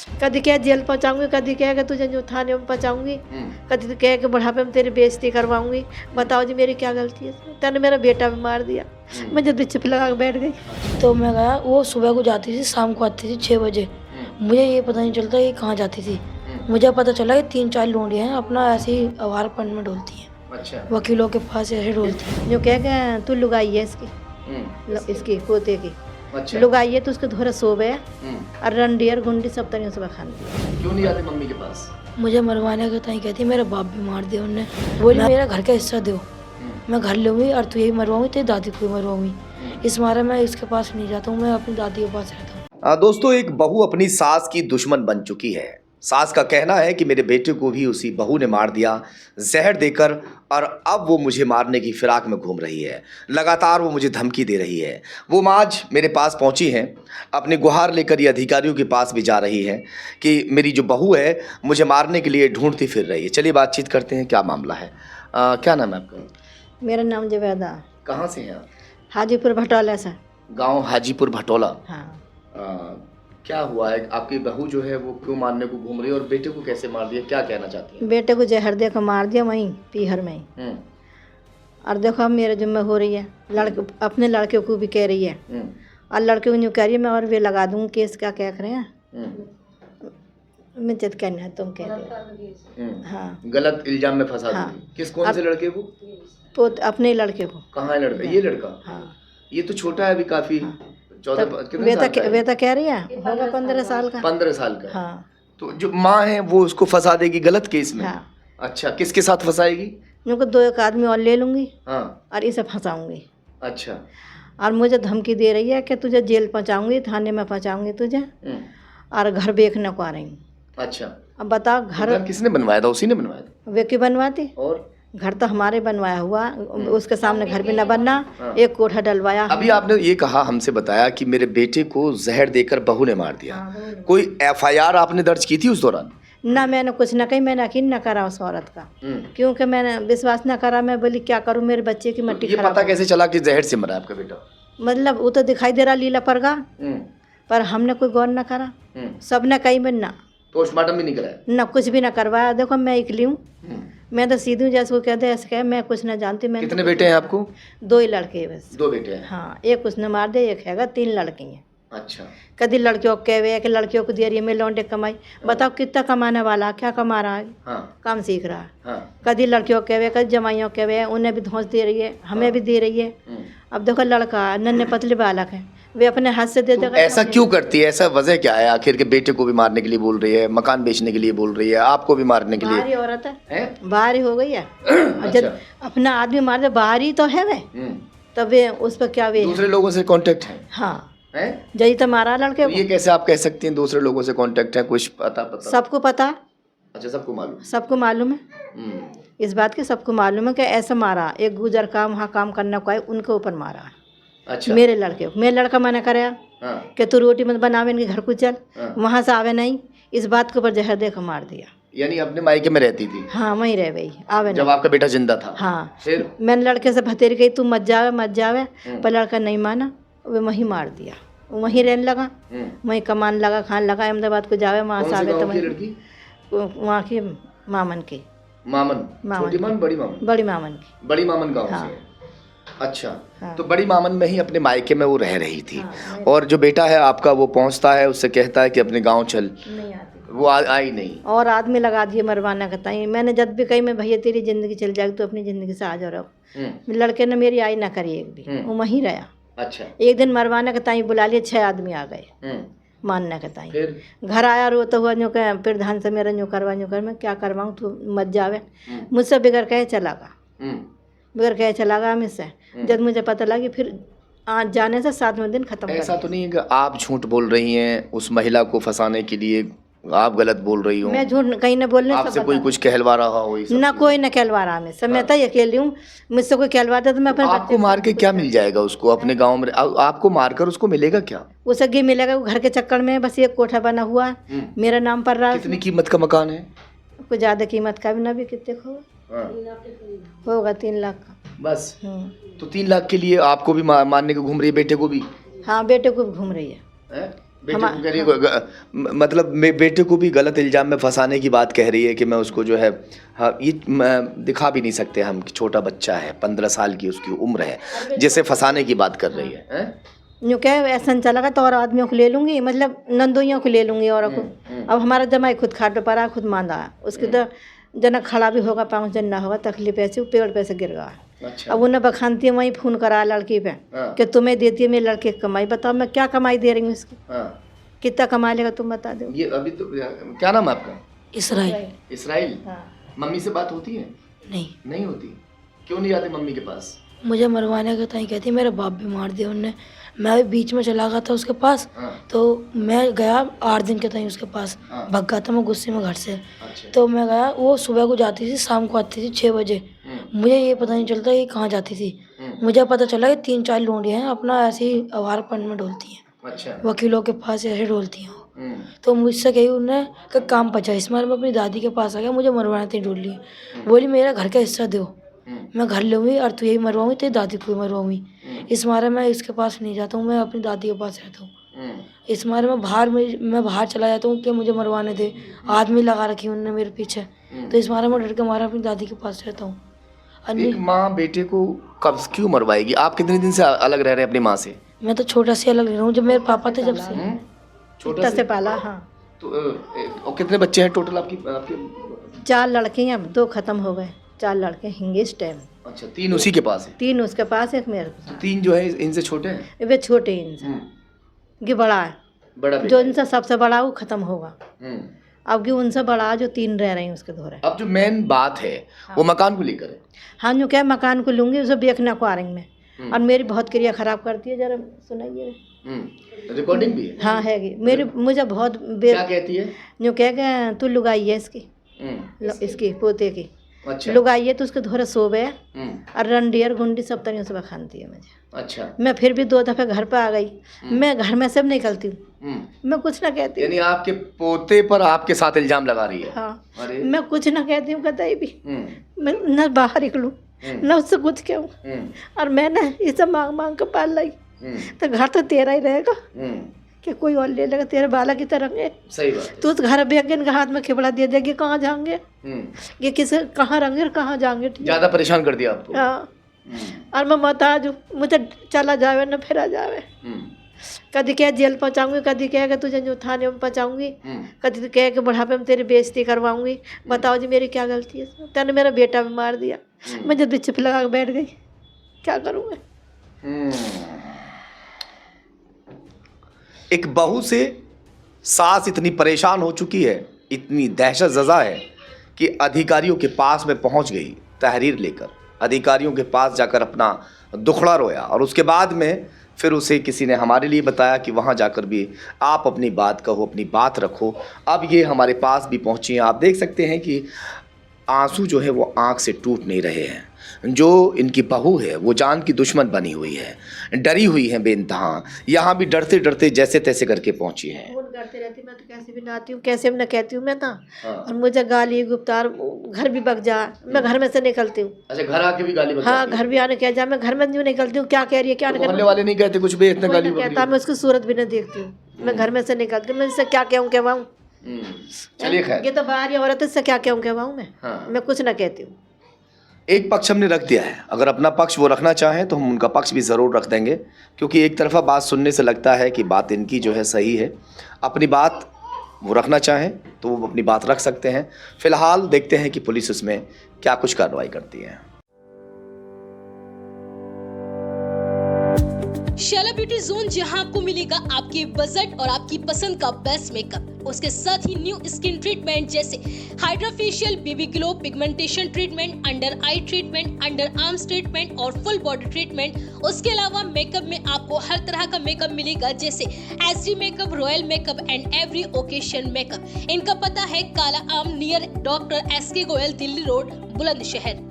कभी क्या जेल पहुंचाऊंगी, कभी कहेगा तुझे जो थाने में पहुंचाऊंगी, कभी तो कह के बुढ़ापे में तेरी बेइज्जती करवाऊंगी। बताओ जी मेरी क्या गलती है? तने मेरा बेटा भी मार दिया, मुझे तो चुप लगा के बैठ गई। तो मैं गया, वो सुबह को जाती थी, शाम को आती थी 6 बजे। मुझे ये पता नहीं चलता ये कहाँ जाती थी। मुझे पता चला कि 3-4 लोंडियाँ हैं अपना ऐसे ही आवारपन में डोलती हैं। अच्छा। वकीलों के पास ऐसे डोलती हैं। जो कह के तू लुगाई है इसकी पोते की, अच्छा। लुगाई है तो उसके धोरे सो गया और रंडियर गुंडी सब तरह सुबह खाने दिया। क्यों नहीं आते मम्मी के पास? मुझे मरवाने का ताई कहती मेरा बाप भी मार दिया उनने, बोली मेरा घर का हिस्सा दो, मैं घर लूँगी और तू यही मरवाऊँगी, तेरी दादी को मरवाऊँगी। इस मारे मैं इसके पास नहीं जाता हूँ, मैं अपनी दादी के पास रहता हूँ। दोस्तों, एक बहू अपनी सास की दुश्मन बन चुकी है। सास का कहना है कि मेरे बेटे को भी उसी बहू ने मार दिया जहर देकर, और अब वो मुझे मारने की फिराक में घूम रही है। लगातार वो मुझे धमकी दे रही है। वो आज मेरे पास पहुंची हैं, अपनी गुहार लेकर ये अधिकारियों के पास भी जा रही है कि मेरी जो बहू है मुझे मारने के लिए ढूंढती फिर रही है। चलिए बातचीत करते हैं, क्या मामला है। क्या नाम है आपका? मेरा नाम जवेदा। कहाँ से हैं आप? हाजीपुर भटौला से। गाँव हाजीपुर भटौला। हाँ। क्या हुआ है? आपकी बहू जो है वो क्यों मारने को घूम रही है और बेटे को कैसे मार दिया, क्या कहना चाहती है? बेटे को जहर दे कर मार दिया वहीं पीहर में ही। और देखो अब मेरे जिम्मे हो रही है, लड़के अपने लड़के को भी कह रही है और लड़के को यूँ कह रही है मैं और भी लगा दूँ केस। क्या कह रहे हैं मैं जद कहना है तुम कह रहे हो। हाँ, गलत इल्जाम में फंसा हाँ। दी। किस कौन से लड़के को? तो अपने लड़के को। कहाँ है लड़का? ये लड़का? हाँ। ये तो छोटा है अभी काफी। 14 कितने वेता साल का है? वेता कह रही है होगा 15 साल का। 15 साल का। हाँ। तो जो माँ है वो उसको फंसा देगी गलत केस में? हाँ। अच्छा, किसके साथ फंसाएगी? उनको 2-1 आदमी और ले लूँगी हाँ। और इसे फंसाऊँगी। अच्छा। और मुझे धमकी दे रही है कि तुझे जेल पहुँचाऊँगी, थाने में पहुँचाऊँगी तुझे, और घर बेचने को आ रही हूँ। अच्छा। अब बताओ घर किसने बनवाया था? उसी ने बनवाया था? वे क्यों बनवाती? और घर तो हमारे बनवाया हुआ, उसके सामने घर भी न बनना। एक कोठा डलवाया। अभी आपने ये कहा, हमसे बताया कि मेरे बेटे को जहर देकर बहू ने मार दिया। कोई एफआईआर आपने दर्ज की थी उस दौरान? ना, मैंने कुछ न कही, मैंने यकीन न करा उस औरत का, क्योंकि मैंने विश्वास न करा। मैं बोली क्या करूं, मेरे बच्चे की मट्टी ये पता कैसे चला कि जहर से मरा आपका बेटा? मतलब वो तो दिखाई दे रहा लीला परगा, पर हमने कोई गौर न करा। सबने कही में ना पोस्टमार्टम भी नहीं कराया? ना कुछ भी न करवाया। देखो मैं इकली हूँ, मैं तो सीधी हूँ, जैसे वो कहते हैं ऐसे कहे, मैं कुछ न जानती। मैं कितने बेटे हैं आपको? 2 ही लड़के हैं बस। 2 बेटे हैं? हाँ, एक उसने मार दिया, एक हैगा, 3 लड़की हैं। अच्छा। कभी लड़कियों को कहे कि लड़कियों को दे रही है मैं लौंडे कमाई। बताओ कितना कमाने वाला, क्या कमा रहा है? हाँ। काम सीख रहा है। हाँ। कभी लड़कियों को कहे, कभी जमाइयों को कहे, उन्हें भी धौंस दे रही है, हमें भी दे रही है। अब देखो लड़का नन्हे पतले बालक है, वे अपने हाथ से दे देगा। ऐसा क्यों करती है? ऐसा वजह क्या है आखिर के? बेटे को भी मारने के लिए बोल रही है, मकान बेचने के लिए बोल रही है, आपको भी मारने के लिए? बाहरी औरत है, बाहरी हो गई है। जब अपना आदमी मार दे, बाहरी तो है वे, तब वे उस पर क्या वे दूसरे लोगों से कांटेक्ट है? हाँ, है? जही तो मारा लड़के तो ये कैसे आप कह सकती हैं दूसरे लोगों से कांटेक्ट है? कुछ पता? सबको पता। अच्छा, सबको मालूम? सबको मालूम है इस बात की, सबको मालूम है कि ऐसा मारा। एक गुजर का वहाँ काम करने को आए, उनके ऊपर मारा। अच्छा। मेरे लड़के को, मेरे लड़का मना करे कि तू रोटी मत बनावे, इनके घर को चल, वहाँ से आवे नहीं। इस बात के ऊपर जहर देकर मार दिया। यानी अपने मायके में रहती थी? हाँ, वहीं रह गई, आवे जब आपका बेटा जिंदा था? हाँ। फिर मैंने लड़के से भतेरी गई, तू मत जावे मत जावे, पर लड़का नहीं माना, वे वहीं मार दिया। वहीं रहने लगा, वहीं कमाने लगा, खाने लगा। अहमदाबाद को जावे, वहाँ से आवे तो वहाँ की मामन की। मामन? छोटी मामन, बड़ी मामन? बड़ी मामन की। बड़ी मामन गाँव से? अच्छा। तो बड़ी मामन में ही अपने मायके में वो रह रही थी। और जो बेटा है आपका वो पहुंचता है, उससे कहता है कि अपने गांव चल, नहीं आती। वो आई नहीं। और आदमी लगा दिए मरवाना का ताई। मैंने जब भी कही मैं भैया तेरी जिंदगी चल जाएगी तो अपनी जिंदगी से आ जाओ। लड़के ने मेरी आई ना करी एक भी, वो वहीं रहा। अच्छा। एक दिन मरवाना का ताई बुला लिया, 6 आदमी आ गए मानने का ताई। घर आया रोता हुआ, न्यू कह फिर धान से मेरा न्यू करवा, न्यू कर। मैं क्या करवाऊँ, तू मत जावे। मुझसे बिगड़ कहे चला गया, बिगड़ कहे चला गया मुझसे। जब मुझे पता लगी, फिर आज जाने से 7वें दिन खत्म। ऐसा तो नहीं है कि आप झूठ बोल रही हैं उस महिला को फंसाने के लिए? आप गलत बोल रही हो? मैं झूठ कहीं न बोलने। आपसे कोई कुछ कहलवा रहा हो? ना, कोई न कहलवा रहा। मैं तो अकेली हूँ, मुझसे कोई कहलवाता तो मैं अपने आपको मार के क्या मिल जाएगा उसको अपने गांव में? आपको मारकर उसको मिलेगा क्या? उसे घी मिलेगा, घर के चक्कर में बस एक कोठा बना हुआ मेरा नाम पर रहा। कितनी कीमत का मकान है? कुछ ज्यादा कीमत का भी ना, भी कितने होगा 3 लाख का बस। तो 3 लाख के लिए आपको भी मारने को घूम रही है, बेटे को भी? हाँ, बेटे को भी घूम रही है। बेटे को कह रही है, मतलब मैं बेटे को भी गलत इल्जाम में फंसाने की बात कह रही है कि मैं उसको जो है, हाँ ये दिखा भी नहीं सकते हम कि छोटा बच्चा है, 15 साल की उसकी उम्र है, जिसे फंसाने की बात कर रही है। यूँ क्या ऐसा चलेगा तो और आदमियों को ले लूँगी, मतलब नंदोइयों को ले लूँगी औरों को। अब हमारा जमाई खुद खाट पे पड़ा, खुद मांदा है, उसके तो जना खड़ा भी होगा, 5 दिन ना होगा, तकलीफ ऐसी पेड़ पे से गिर गया। अच्छा। अब उन्हें बखानती है, वहीं फ़ोन करा लड़की पे कि तुम्हें देती है मेरे लड़के की कमाई, बताओ मैं क्या कमाई दे रही हूँ इसकी, कितना कमा लेगा तुम बता दो। ये अभी तो क्या नाम है आपका? इसराइल। इसराइल। मम्मी से बात होती है? नहीं होती। क्यों नहीं जाते मम्मी के पास? मुझे मरवाने का ताई कहती मेरा बाप भी मार दिया उनने। मैं बीच में चला गया था उसके पास, तो मैं गया 8 दिन के ताई उसके पास, भग गया था मैं गुस्से में घर से। अच्छा। तो मैं गया, वो सुबह को जाती थी, शाम को आती थी 6 बजे। मुझे ये पता नहीं चलता ये कहाँ जाती थी। मुझे पता चला कि 3-4 लोंडियाँ हैं अपना ऐसे ही आवारपन में डोलती हैं। अच्छा। वकीलों के पास ऐसे डोलती हैं। तो मुझसे कही उन्होंने कि काम पचा, इस बार मैं अपनी दादी के पास आ गया, मुझे मरवाना थी डोल ली। बोली मेरा घर का हिस्सा दो, मैं घर लूँगी और तू यही मरवाऊँगी, तेरी दादी को ही मरवाऊँगी। इस मारे मैं इसके पास नहीं जाता हूँ, मैं अपनी दादी के पास रहता हूँ। इस मारे मैं बाहर चला जाता हूँ कि मुझे मरवाने दे, आदमी लगा रखी उन्होंने मेरे पीछे। तो इस मारे मैं डर के मारा अपनी दादी के पास रहता हूँ। एक माँ बेटे को कब क्यों मरवाएगी? आप कितने दिन से अलग रह रहे हैं अपनी माँ से? मैं तो छोटा से अलग रह रहा हूँ, जब मेरे पापा थे जब से। छोटा से पाला। हाँ। तो और कितने बच्चे हैं टोटल आपके? 4 लड़के हैं, अब 2 खत्म हो गए, 4 लड़के हैं इस टाइम। अच्छा, 3 उसी के पास है? 3 उसके पास, 1 मेरे पास। तो 3 जो है इनसे छोटे हैं? वे छोटे हैं इनसे, ये बड़ा है, बड़ा जो इनसे सबसे बड़ा वो खत्म होगा। अब कि उनसे बड़ा जो 3 रह रहे हैं उसके धोरे। अब जो मेन बात है वो मकान को लेकर है। हाँ, जो क्या मकान को लूँगी उसे बेचना को आ रही मैं, और मेरी बहुत क्रिया खराब करती है, जरा सुनाइए। रिकॉर्डिंग भी है? हाँ है मेरी, मुझे बहुत क्या कहती है? जो कह गए तू लुगाई है इसकी पोते की। अच्छा। लुगाई है तो उसके धोरे सोबे और रंडियर गुंडी सब तरीके से बखानती है मुझे। अच्छा। मैं फिर भी 2 दफे घर पे आ गई, मैं घर में सब निकलती हूँ, मैं कुछ ना कहती हूँ। यानी आपके पोते पर आपके साथ इल्जाम लगा रही है? हाँ। मैं कुछ ना कहती हूँ कतई भी, मैं न बाहर निकलूँ न उससे कुछ कहूँ, और मैं ना इसे मांग मांग कर पाल लाई, तो घर तो तेरा ही रहेगा कि कोई और ले लेगा, तेरे बाला की तरह। सही बात। तू उस घर बेच के हाथ में खिबड़ा दे देगी, कहाँ जाएंगे ये, किसे कहाँ रहेंगे और कहाँ जाएंगे। ज्यादा परेशान कर दिया आपको? हाँ। और मैं मताज हूँ, मुझे चला जावे न फिर आ जावे। कभी कह जेल पहुँचाऊंगी, कभी कह के तुझे जो थाने में पहुँचाऊंगी, कभी कह के बुढ़ापे में तेरी बेइज्जती करवाऊंगी। बताओ जी मेरी क्या गलती है इसमें? तेने मेरा बेटा भी मार दिया, मैं जब चुप लगा के बैठ गई, क्या करूँ मैं? एक बहू से सास इतनी परेशान हो चुकी है, इतनी दहशत ज़दा है कि अधिकारियों के पास में पहुंच गई तहरीर लेकर, अधिकारियों के पास जाकर अपना दुखड़ा रोया, और उसके बाद में फिर उसे किसी ने हमारे लिए बताया कि वहां जाकर भी आप अपनी बात कहो, अपनी बात रखो। अब ये हमारे पास भी पहुंची हैं। आप देख सकते हैं कि आंसू जो है वो आंख से टूट नहीं रहे हैं। जो इनकी बहू है वो जान की दुश्मन बनी हुई है, डरी हुई है बेइंतहा। यहाँ भी डरते डरते जैसे तैसे करके पहुंची है। फोन करते रहती, मैं तो कैसे भी ना आती हूँ, कैसे भी ना कहती हूँ मैं ना। और मुझे गाली गुप्तार, घर भी बग जा, मैं घर में से निकलती हूँ। अच्छा, घर आके भी गाली बकती? हाँ, घर भी आने कह जा, मैं घर में नहीं निकलती हूँ, क्या कह रही है क्या मोहल्ले वाले नहीं कहते कुछ भी? इतना गाली कहता, मैं उसकी सूरत भी नहीं देखती हूँ, मैं घर में से निकलती हूँ, मैं इससे क्या कहूँ कहवाऊँ? चलिए खैर, ये तो बाहर ही औरत, इससे क्या कहूँ कहवाऊँ मैं? मैं कुछ ना कहती हूँ। एक पक्ष हमने रख दिया है, अगर अपना पक्ष वो रखना चाहें तो हम उनका पक्ष भी ज़रूर रख देंगे, क्योंकि एक तरफा बात सुनने से लगता है कि बात इनकी जो है सही है। अपनी बात वो रखना चाहें तो वो अपनी बात रख सकते हैं। फिलहाल देखते हैं कि पुलिस उसमें क्या कुछ कार्रवाई करती है। शैला ब्यूटी जोन, जहां आपको मिलेगा आपके बजट और आपकी पसंद का बेस्ट मेकअप। उसके साथ ही न्यू स्किन ट्रीटमेंट जैसे hydra facial, baby glow, pigmentation treatment, under eye treatment, under arms treatment और फुल बॉडी ट्रीटमेंट। उसके अलावा मेकअप में आपको हर तरह का मेकअप मिलेगा, जैसे SD makeup, royal makeup and every occasion makeup. इनका पता है काला आम near doctor SK Goyal, Delhi road, Bulandshahr.